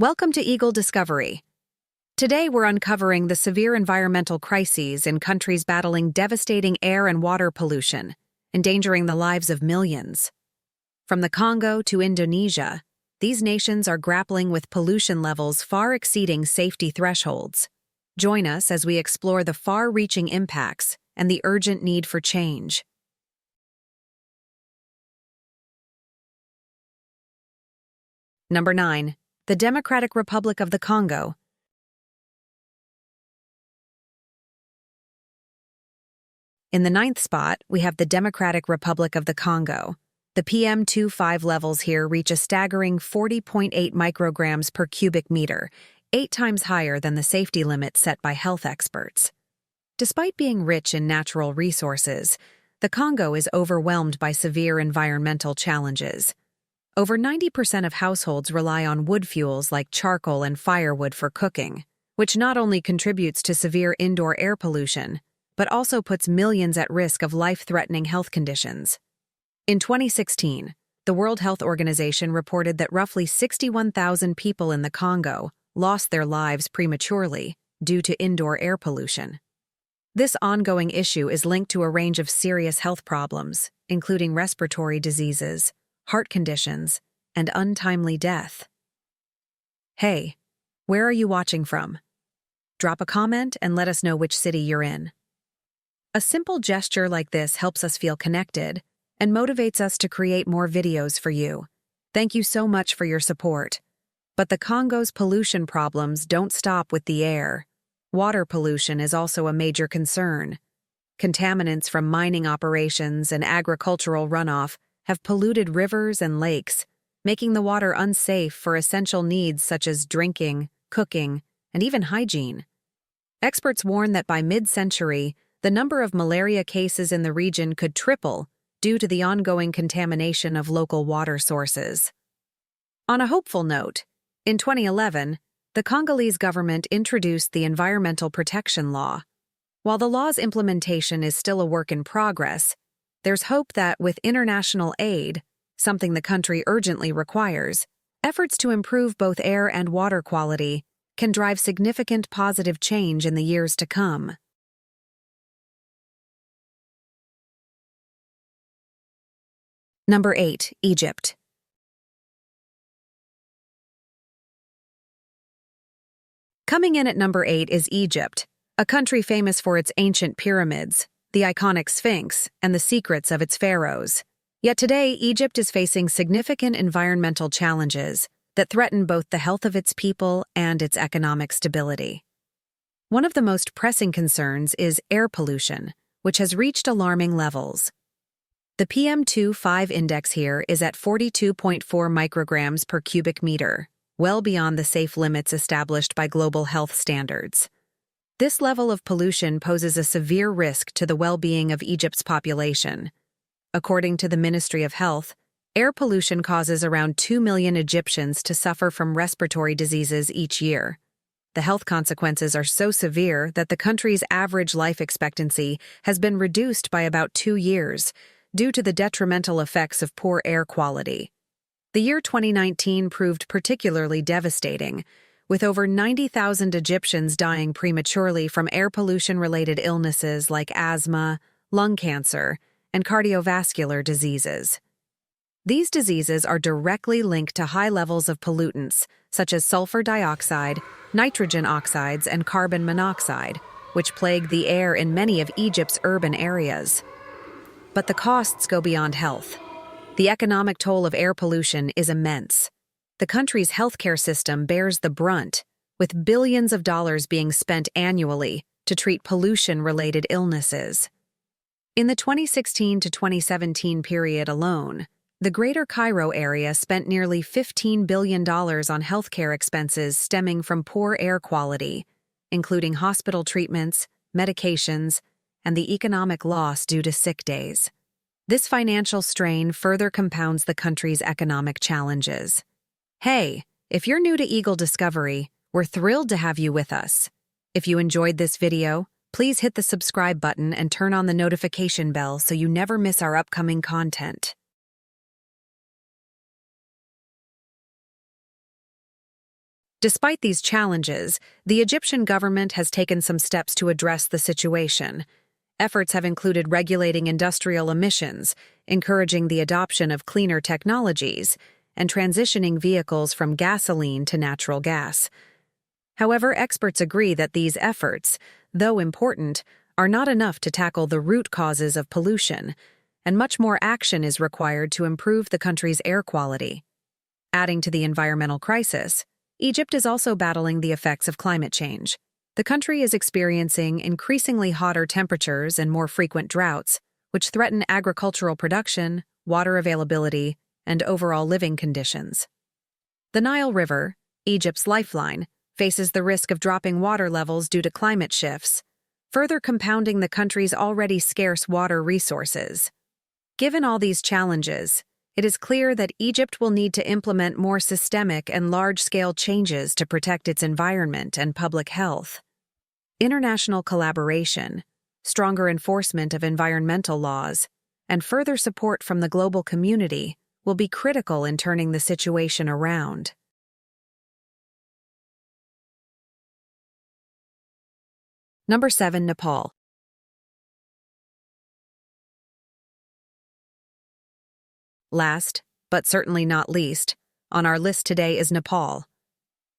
Welcome to Eagle Discovery. Today we're uncovering the severe environmental crises in countries battling devastating air and water pollution, endangering the lives of millions. From the Congo to Indonesia, these nations are grappling with pollution levels far exceeding safety thresholds. Join us as we explore the far-reaching impacts and the urgent need for change. Number 9. The Democratic Republic of the Congo. In the 9th spot, we have the Democratic Republic of the Congo. The PM2.5 levels here reach a staggering 40.8 micrograms per cubic meter, 8 times higher than the safety limit set by health experts. Despite being rich in natural resources, the Congo is overwhelmed by severe environmental challenges. Over 90% of households rely on wood fuels like charcoal and firewood for cooking, which not only contributes to severe indoor air pollution, but also puts millions at risk of life-threatening health conditions. In 2016, the World Health Organization reported that roughly 61,000 people in the Congo lost their lives prematurely due to indoor air pollution. This ongoing issue is linked to a range of serious health problems, including respiratory diseases, heart conditions, and untimely death. Hey, where are you watching from? Drop a comment and let us know which city you're in. A simple gesture like this helps us feel connected and motivates us to create more videos for you. Thank you so much for your support. But the Congo's pollution problems don't stop with the air. Water pollution is also a major concern. Contaminants from mining operations and agricultural runoff have polluted rivers and lakes, making the water unsafe for essential needs such as drinking, cooking, and even hygiene. Experts warn that by mid-century, the number of malaria cases in the region could triple due to the ongoing contamination of local water sources. On a hopeful note, in 2011, the Congolese government introduced the Environmental Protection Law. While the law's implementation is still a work in progress, there's hope that with international aid, something the country urgently requires, efforts to improve both air and water quality can drive significant positive change in the years to come. Number 8. Egypt. Coming in at number 8 is Egypt, a country famous for its ancient pyramids, the iconic Sphinx, and the secrets of its pharaohs. Yet today, Egypt is facing significant environmental challenges that threaten both the health of its people and its economic stability. One of the most pressing concerns is air pollution, which has reached alarming levels. The PM2.5 index here is at 42.4 micrograms per cubic meter, well beyond the safe limits established by global health standards. This level of pollution poses a severe risk to the well-being of Egypt's population. According to the Ministry of Health, air pollution causes around 2 million Egyptians to suffer from respiratory diseases each year. The health consequences are so severe that the country's average life expectancy has been reduced by about 2 years due to the detrimental effects of poor air quality. The year 2019 proved particularly devastating, with over 90,000 Egyptians dying prematurely from air pollution-related illnesses like asthma, lung cancer, and cardiovascular diseases. These diseases are directly linked to high levels of pollutants such as sulfur dioxide, nitrogen oxides, and carbon monoxide, which plague the air in many of Egypt's urban areas. But the costs go beyond health. The economic toll of air pollution is immense. The country's healthcare system bears the brunt, with billions of dollars being spent annually to treat pollution-related illnesses. In the 2016 to 2017 period alone, the Greater Cairo area spent nearly $15 billion on healthcare expenses stemming from poor air quality, including hospital treatments, medications, and the economic loss due to sick days. This financial strain further compounds the country's economic challenges. Hey, if you're new to Eagle Discovery, we're thrilled to have you with us. If you enjoyed this video, please hit the subscribe button and turn on the notification bell so you never miss our upcoming content. Despite these challenges, the Egyptian government has taken some steps to address the situation. Efforts have included regulating industrial emissions, encouraging the adoption of cleaner technologies, and transitioning vehicles from gasoline to natural gas. However, experts agree that these efforts, though important, are not enough to tackle the root causes of pollution, and much more action is required to improve the country's air quality. Adding to the environmental crisis, Egypt is also battling the effects of climate change. The country is experiencing increasingly hotter temperatures and more frequent droughts, which threaten agricultural production, water availability, and overall living conditions. The Nile River, Egypt's lifeline, faces the risk of dropping water levels due to climate shifts, further compounding the country's already scarce water resources. Given all these challenges, it is clear that Egypt will need to implement more systemic and large-scale changes to protect its environment and public health. International collaboration, stronger enforcement of environmental laws, and further support from the global community will be critical in turning the situation around. Number 7. Nepal. Last, but certainly not least, on our list today is Nepal.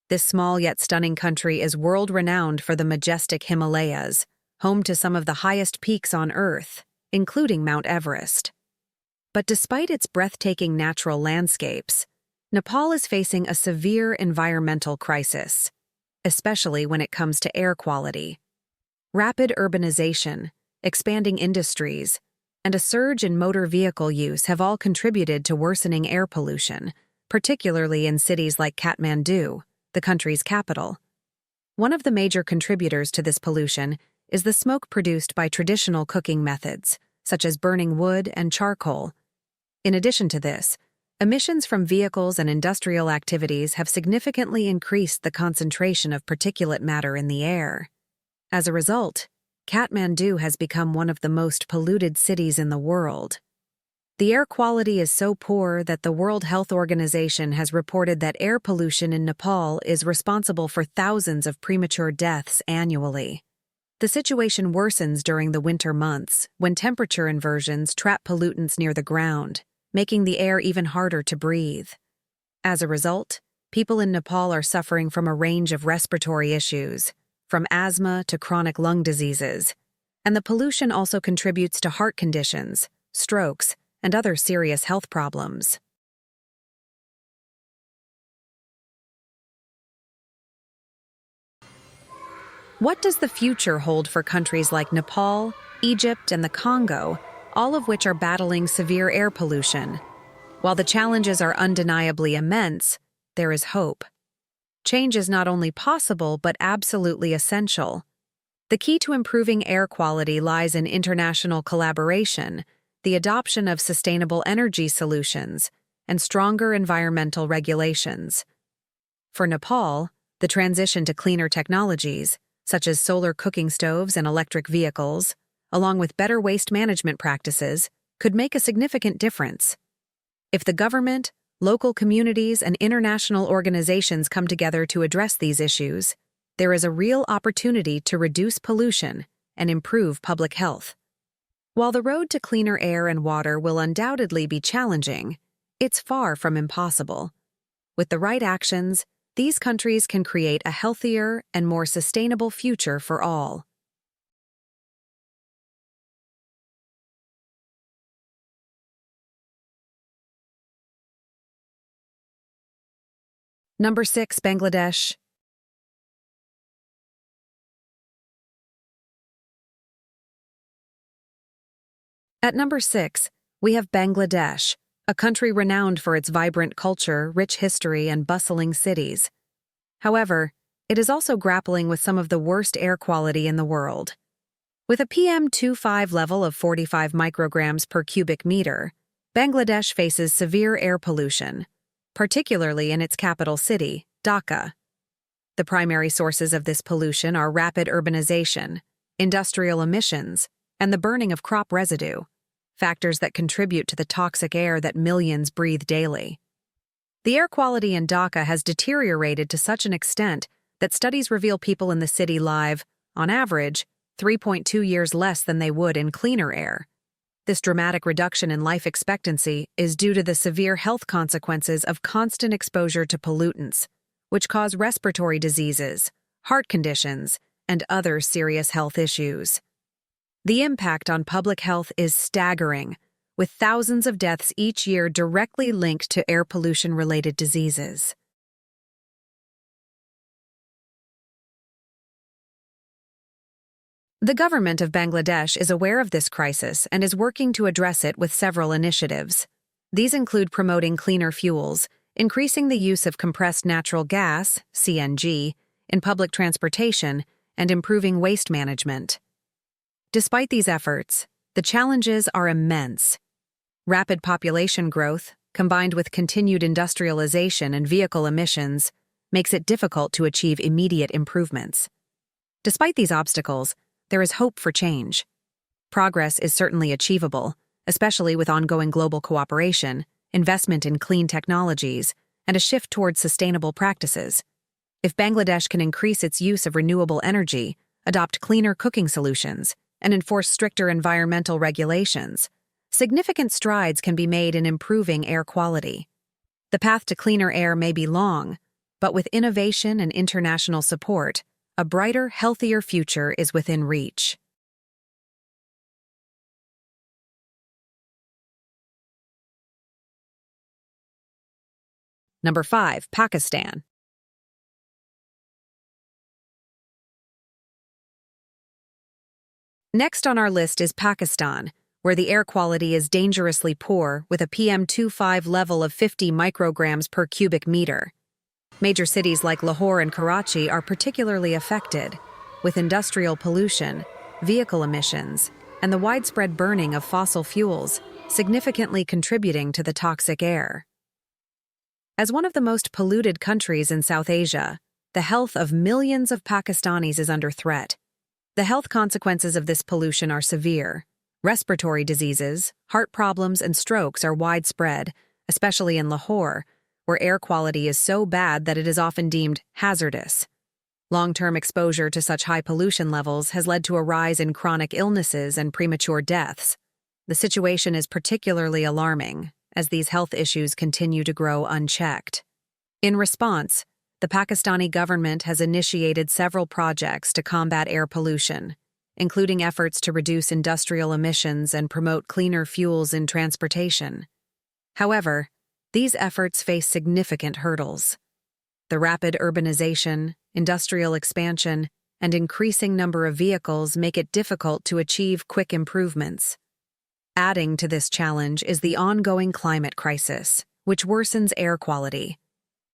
This small yet stunning country is world-renowned for the majestic Himalayas, home to some of the highest peaks on Earth, including Mount Everest. But despite its breathtaking natural landscapes, Nepal is facing a severe environmental crisis, especially when it comes to air quality. Rapid urbanization, expanding industries, and a surge in motor vehicle use have all contributed to worsening air pollution, particularly in cities like Kathmandu, the country's capital. One of the major contributors to this pollution is the smoke produced by traditional cooking methods, such as burning wood and charcoal. In addition to this, emissions from vehicles and industrial activities have significantly increased the concentration of particulate matter in the air. As a result, Kathmandu has become one of the most polluted cities in the world. The air quality is so poor that the World Health Organization has reported that air pollution in Nepal is responsible for thousands of premature deaths annually. The situation worsens during the winter months, when temperature inversions trap pollutants near the ground, making the air even harder to breathe. As a result, people in Nepal are suffering from a range of respiratory issues, from asthma to chronic lung diseases, and the pollution also contributes to heart conditions, strokes, and other serious health problems. What does the future hold for countries like Nepal, Egypt, and the Congo, all of which are battling severe air pollution? While the challenges are undeniably immense, there is hope. Change is not only possible but absolutely essential. The key to improving air quality lies in international collaboration, the adoption of sustainable energy solutions, and stronger environmental regulations. For Nepal, the transition to cleaner technologies, such as solar cooking stoves and electric vehicles, along with better waste management practices, could make a significant difference. If the government, local communities, and international organizations come together to address these issues, there is a real opportunity to reduce pollution and improve public health. While the road to cleaner air and water will undoubtedly be challenging, it's far from impossible. With the right actions, these countries can create a healthier and more sustainable future for all. Number 6. Bangladesh. At number 6, we have Bangladesh, a country renowned for its vibrant culture, rich history, and bustling cities. However, it is also grappling with some of the worst air quality in the world. With a PM2.5 level of 45 micrograms per cubic meter, Bangladesh faces severe air pollution, particularly in its capital city, Dhaka. The primary sources of this pollution are rapid urbanization, industrial emissions, and the burning of crop residue, factors that contribute to the toxic air that millions breathe daily. The air quality in Dhaka has deteriorated to such an extent that studies reveal people in the city live, on average, 3.2 years less than they would in cleaner air. This dramatic reduction in life expectancy is due to the severe health consequences of constant exposure to pollutants, which cause respiratory diseases, heart conditions, and other serious health issues. The impact on public health is staggering, with thousands of deaths each year directly linked to air pollution-related diseases. The government of Bangladesh is aware of this crisis and is working to address it with several initiatives. These include promoting cleaner fuels, increasing the use of compressed natural gas, CNG, in public transportation, and improving waste management. Despite these efforts, the challenges are immense. Rapid population growth, combined with continued industrialization and vehicle emissions, makes it difficult to achieve immediate improvements. Despite these obstacles, there is hope for change. Progress is certainly achievable, especially with ongoing global cooperation, investment in clean technologies, and a shift towards sustainable practices. If Bangladesh can increase its use of renewable energy, adopt cleaner cooking solutions, and enforce stricter environmental regulations, significant strides can be made in improving air quality. The path to cleaner air may be long, but with innovation and international support, a brighter, healthier future is within reach. Number 5. Pakistan. Next on our list is Pakistan, where the air quality is dangerously poor with a PM2.5 level of 50 micrograms per cubic meter. Major cities like Lahore and Karachi are particularly affected, with industrial pollution, vehicle emissions, and the widespread burning of fossil fuels significantly contributing to the toxic air. As one of the most polluted countries in South Asia, the health of millions of Pakistanis is under threat. The health consequences of this pollution are severe. Respiratory diseases, heart problems, and strokes are widespread, especially in Lahore, where air quality is so bad that it is often deemed hazardous. Long-term exposure to such high pollution levels has led to a rise in chronic illnesses and premature deaths. The situation is particularly alarming, as these health issues continue to grow unchecked. In response, the Pakistani government has initiated several projects to combat air pollution, including efforts to reduce industrial emissions and promote cleaner fuels in transportation. However, these efforts face significant hurdles. The rapid urbanization, industrial expansion, and increasing number of vehicles make it difficult to achieve quick improvements. Adding to this challenge is the ongoing climate crisis, which worsens air quality.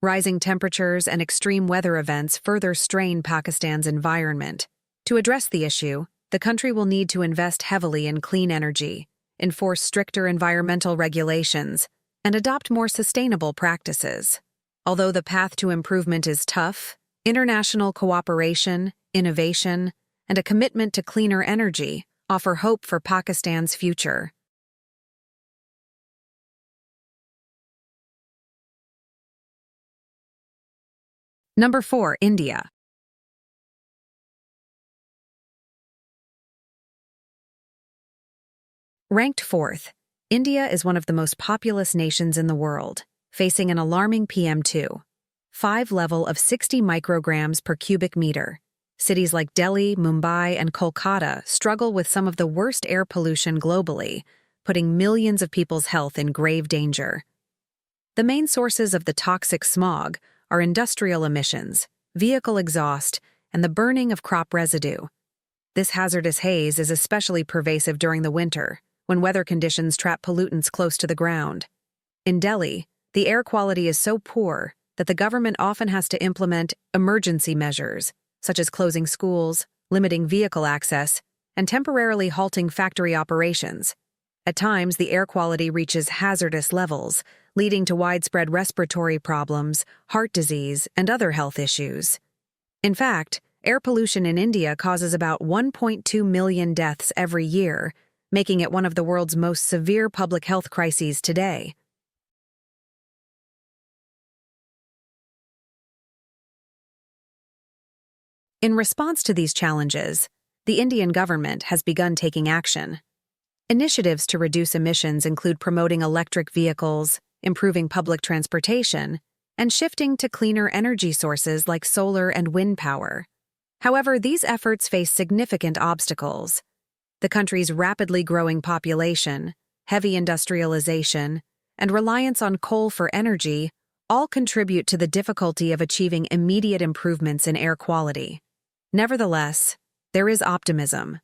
Rising temperatures and extreme weather events further strain Pakistan's environment. To address the issue, the country will need to invest heavily in clean energy, enforce stricter environmental regulations, and adopt more sustainable practices. Although the path to improvement is tough, international cooperation, innovation, and a commitment to cleaner energy offer hope for Pakistan's future. Number 4. India. Ranked 4th, India is one of the most populous nations in the world, facing an alarming PM2.5 level of 60 micrograms per cubic meter. Cities like Delhi, Mumbai, and Kolkata struggle with some of the worst air pollution globally, putting millions of people's health in grave danger. The main sources of the toxic smog are industrial emissions, vehicle exhaust, and the burning of crop residue. This hazardous haze is especially pervasive during the winter, when weather conditions trap pollutants close to the ground. In Delhi, the air quality is so poor that the government often has to implement emergency measures, such as closing schools, limiting vehicle access, and temporarily halting factory operations. At times, the air quality reaches hazardous levels, leading to widespread respiratory problems, heart disease, and other health issues. In fact, air pollution in India causes about 1.2 million deaths every year, making it one of the world's most severe public health crises today. In response to these challenges, the Indian government has begun taking action. Initiatives to reduce emissions include promoting electric vehicles, improving public transportation, and shifting to cleaner energy sources like solar and wind power. However, these efforts face significant obstacles. The country's rapidly growing population, heavy industrialization, and reliance on coal for energy all contribute to the difficulty of achieving immediate improvements in air quality. Nevertheless, there is optimism.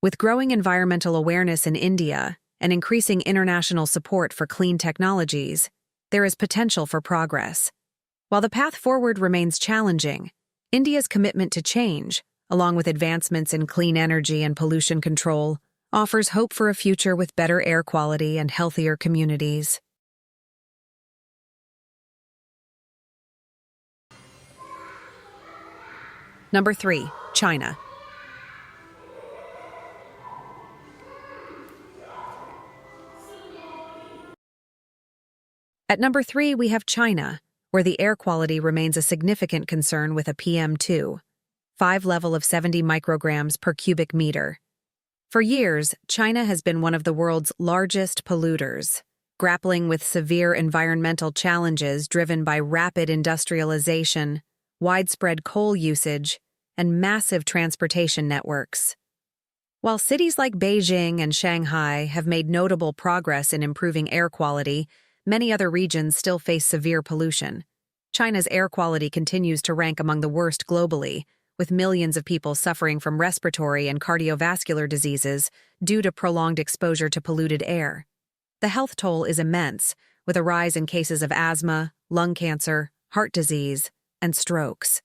With growing environmental awareness in India and increasing international support for clean technologies, there is potential for progress. While the path forward remains challenging, India's commitment to change, along with advancements in clean energy and pollution control, offers hope for a future with better air quality and healthier communities. Number 3. China. At number 3, we have China, where the air quality remains a significant concern with a PM2.5 level of 70 micrograms per cubic meter. For years, China has been one of the world's largest polluters, grappling with severe environmental challenges driven by rapid industrialization, widespread coal usage, and massive transportation networks. While cities like Beijing and Shanghai have made notable progress in improving air quality, many other regions still face severe pollution. China's air quality continues to rank among the worst globally, with millions of people suffering from respiratory and cardiovascular diseases due to prolonged exposure to polluted air. The health toll is immense, with a rise in cases of asthma, lung cancer, heart disease, and strokes.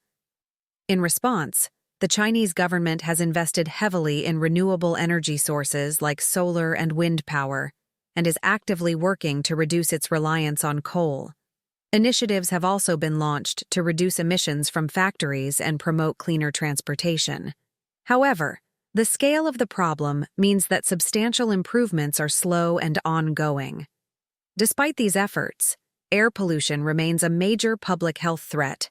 In response, the Chinese government has invested heavily in renewable energy sources like solar and wind power, and is actively working to reduce its reliance on coal. Initiatives have also been launched to reduce emissions from factories and promote cleaner transportation. However, the scale of the problem means that substantial improvements are slow and ongoing. Despite these efforts, air pollution remains a major public health threat.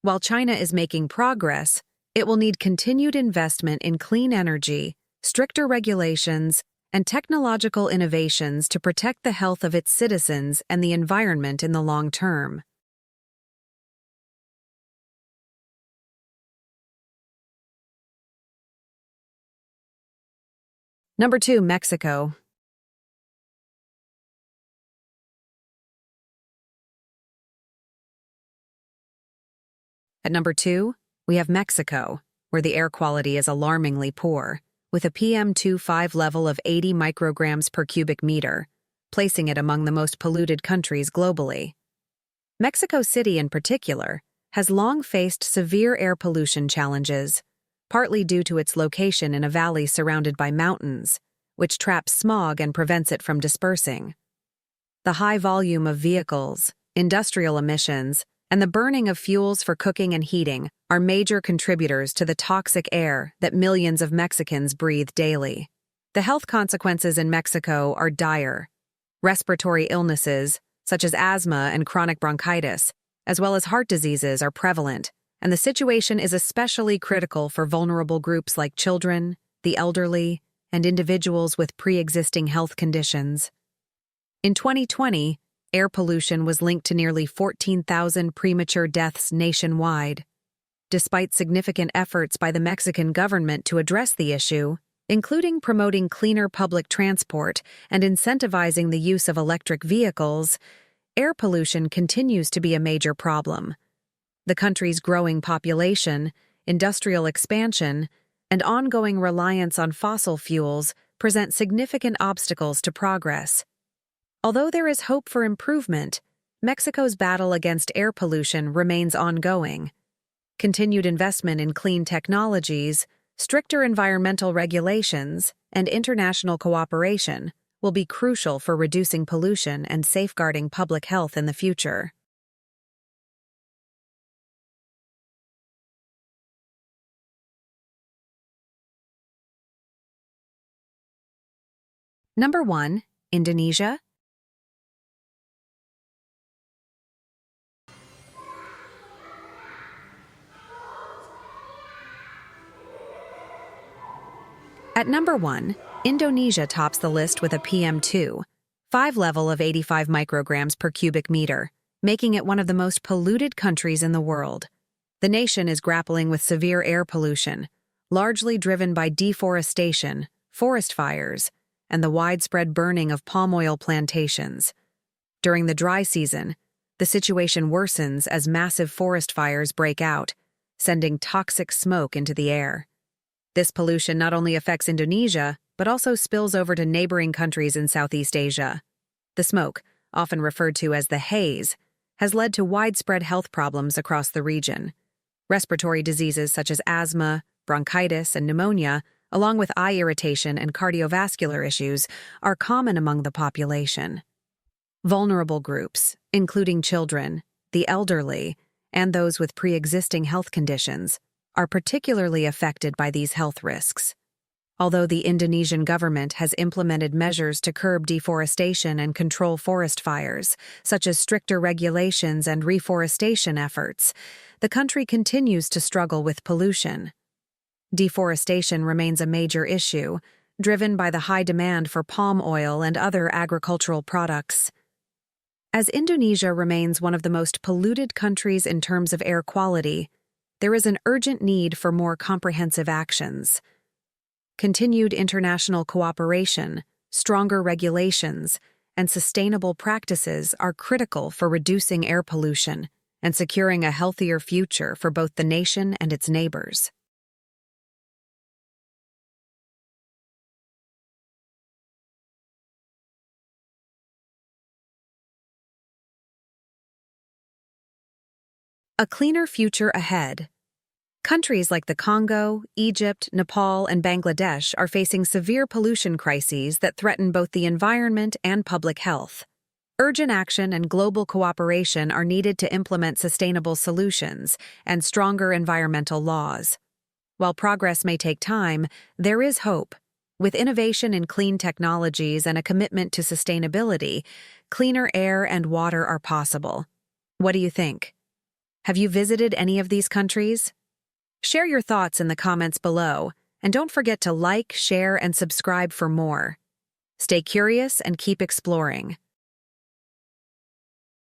While China is making progress, it will need continued investment in clean energy, stricter regulations, and technological innovations to protect the health of its citizens and the environment in the long term. Number 2, Mexico. At number 2, we have Mexico, where the air quality is alarmingly poor, with a PM2.5 level of 80 micrograms per cubic meter, placing it among the most polluted countries globally. Mexico City, in particular, has long faced severe air pollution challenges, partly due to its location in a valley surrounded by mountains, which traps smog and prevents it from dispersing. The high volume of vehicles, industrial emissions, and the burning of fuels for cooking and heating are major contributors to the toxic air that millions of Mexicans breathe daily. The health consequences in Mexico are dire. Respiratory illnesses, such as asthma and chronic bronchitis, as well as heart diseases, are prevalent, and the situation is especially critical for vulnerable groups like children, the elderly, and individuals with pre-existing health conditions. In 2020, air pollution was linked to nearly 14,000 premature deaths nationwide. Despite significant efforts by the Mexican government to address the issue, including promoting cleaner public transport and incentivizing the use of electric vehicles, air pollution continues to be a major problem. The country's growing population, industrial expansion, and ongoing reliance on fossil fuels present significant obstacles to progress. Although there is hope for improvement, Mexico's battle against air pollution remains ongoing. Continued investment in clean technologies, stricter environmental regulations, and international cooperation will be crucial for reducing pollution and safeguarding public health in the future. Number 1, Indonesia. At number 1, Indonesia tops the list with a PM2.5 level of 85 micrograms per cubic meter, making it one of the most polluted countries in the world. The nation is grappling with severe air pollution, largely driven by deforestation, forest fires, and the widespread burning of palm oil plantations. During the dry season, the situation worsens as massive forest fires break out, sending toxic smoke into the air. This pollution not only affects Indonesia, but also spills over to neighboring countries in Southeast Asia. The smoke, often referred to as the haze, has led to widespread health problems across the region. Respiratory diseases such as asthma, bronchitis, and pneumonia, along with eye irritation and cardiovascular issues, are common among the population. Vulnerable groups, including children, the elderly, and those with pre-existing health conditions, are particularly affected by these health risks. Although the Indonesian government has implemented measures to curb deforestation and control forest fires, such as stricter regulations and reforestation efforts, the country continues to struggle with pollution. Deforestation remains a major issue, driven by the high demand for palm oil and other agricultural products. As Indonesia remains one of the most polluted countries in terms of air quality, there is an urgent need for more comprehensive actions. Continued international cooperation, stronger regulations, and sustainable practices are critical for reducing air pollution and securing a healthier future for both the nation and its neighbors. A cleaner future ahead. Countries like the Congo, Egypt, Nepal, and Bangladesh are facing severe pollution crises that threaten both the environment and public health. Urgent action and global cooperation are needed to implement sustainable solutions and stronger environmental laws. While progress may take time, there is hope. With innovation in clean technologies and a commitment to sustainability, cleaner air and water are possible. What do you think? Have you visited any of these countries? Share your thoughts in the comments below, and don't forget to like, share, and subscribe for more. Stay curious and keep exploring.